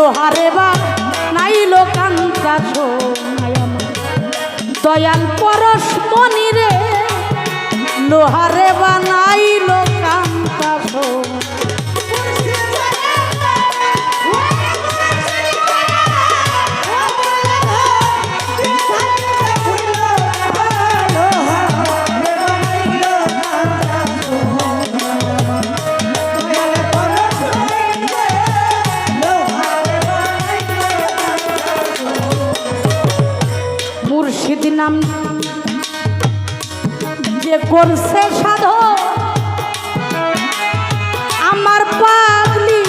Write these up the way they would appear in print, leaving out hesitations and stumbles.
লোহারে বা নাইল কান্তা সোনায় আমার দয়াল পরশ মনি রে লোহারে বা নাইল কান্তা সোনায় মুর্শিদ নাম যে করছে সাধো আমার পাগলি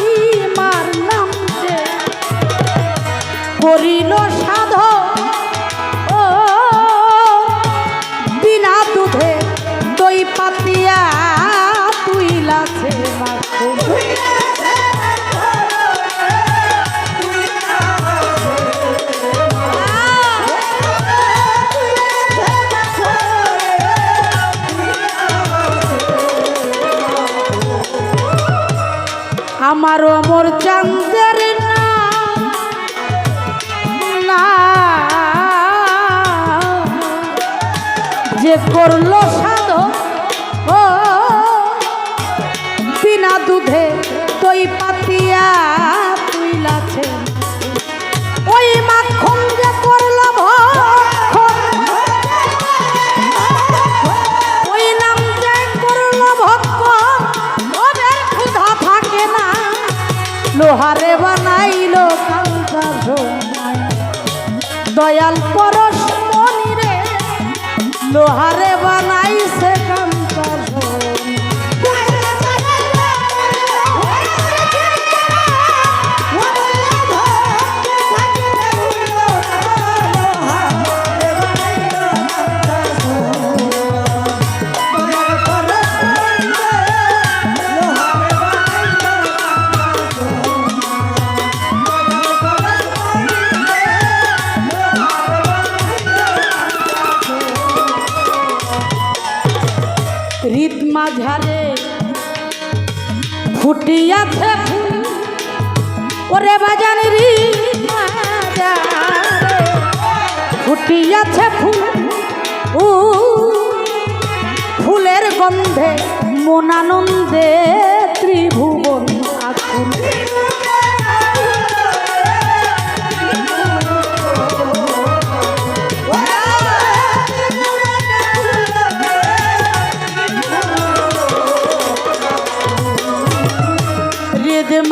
মার নাম যে করিল সাধো ও বিনা দুধে দই পাতিয়া তুইলাছে মাখো আমার অমর চাঁদের না যে করলো সাধো ও বিনা দুধে দই পাতিয়া তুইলাছে ওই মাখন যে করলো ওই নাম যে করলো ভক্ত ওদের ক্ষুধা থাকে না লোহারে বানাইল কান্তা সোনায় দয়াল পরশ মনি রে লোহারে বানাইছে কান্তা হৃদ মাঝারে ফুটিয়াছে ফুল ওরে বাজান হৃদ মাঝারে ফুটিয়াছে ফুল ও ফুলের গন্ধে মনানন্দে ত্রিভুবন আকুল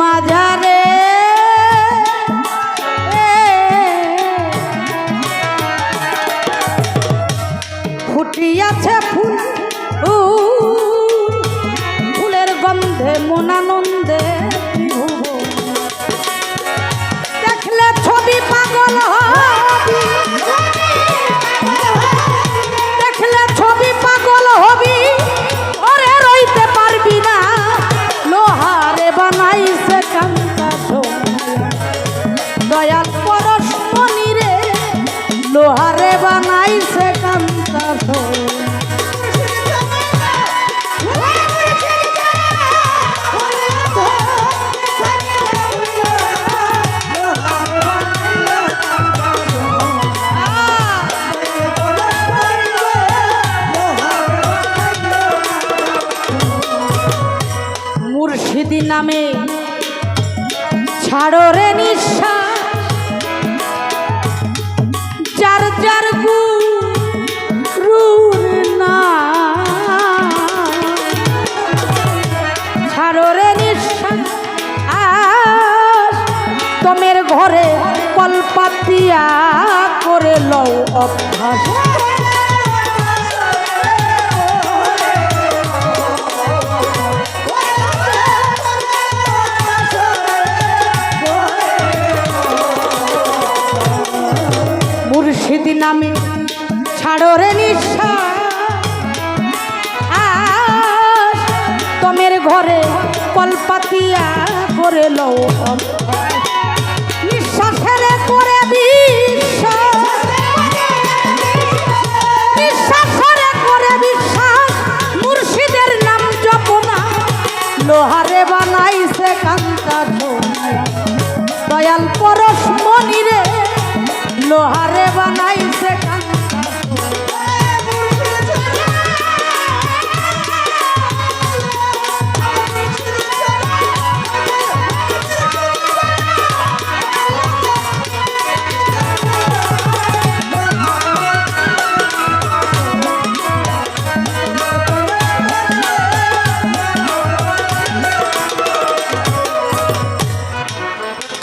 মাঝারে ফুটিয়াছে ফুল ফুলের গন্ধে মনানন্দে দেখলে ছবি পাগল হবি দেখলে ছবি পাগল হবি ওরে রইতে পারবি না লোহারে বানাইছে কান্তা সোনায় দয়াল পরশ মনি রে লোহারে বানাইছে কান্তা সোনায় মুর্শিদি নামে ছাড়ো রে নিঃশ্বাস যার যার গুরুর না ছাড়ো রে নিঃশ্বাস তোমের ঘরে কলপাতিয়া করে লও অভ্যাস মুর্শিদ নামে ছাড়ো রে নিঃশ্বাস তোমের ঘরে কলপাতিয়া করে লও নিঃশ্বাসের করে বিশ্বাসের করে বিশ্বাস মুর্শিদের নাম জপনা লোহারে বানাইছে কান্তা সোনায় দয়াল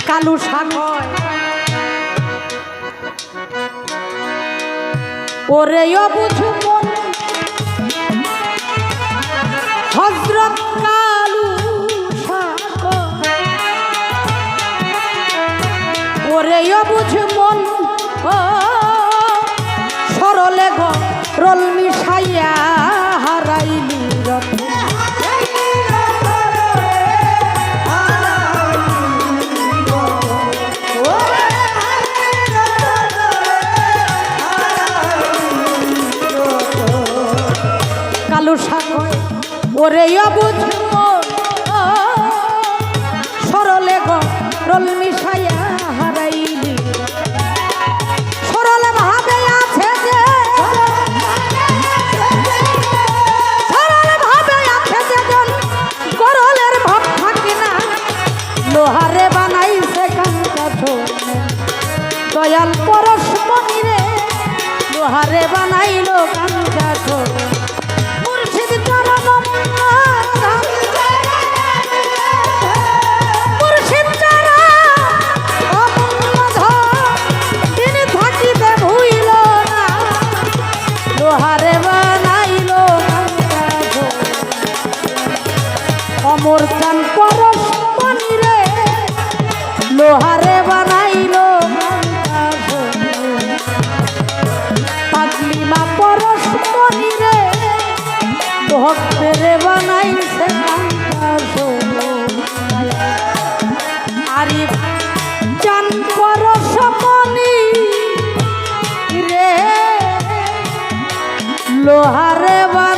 কালু সাগর ওরে অবুঝ মন হযরত কালু সাগর ওরে অবুঝ মন সরলে গরল মিশাইয়া হারাইলি রতন কালু সাগর ওরে অবুঝ মন সরলে গরল মিশাইয়া হারাইলি সরল ভাবে আছে যে সরল ভাবে আছে যে জন গরলের ভাব থাকে না লোহারে বানাইছে কাঙ্কা ধনে দয়াল পরশমণি রে লোহারে বানাইলো কাঙ্কা ধনে মুর্শিদ চরণ মুর্শিদ চরণ অমূল্য ধন তিনি থাকিতে ভুইল না লোহারে বানাইলো কাঙ্কা ধনে অমর চান পরশমণি রে লোহারে বানাইলো কাঙ্কা ধনে পাগলি মা পরশমণি রে ভক্তেরে বানাইছে কাঙ্কা ধনে আরে চান পরশমণি রে লোহারে বানাইলো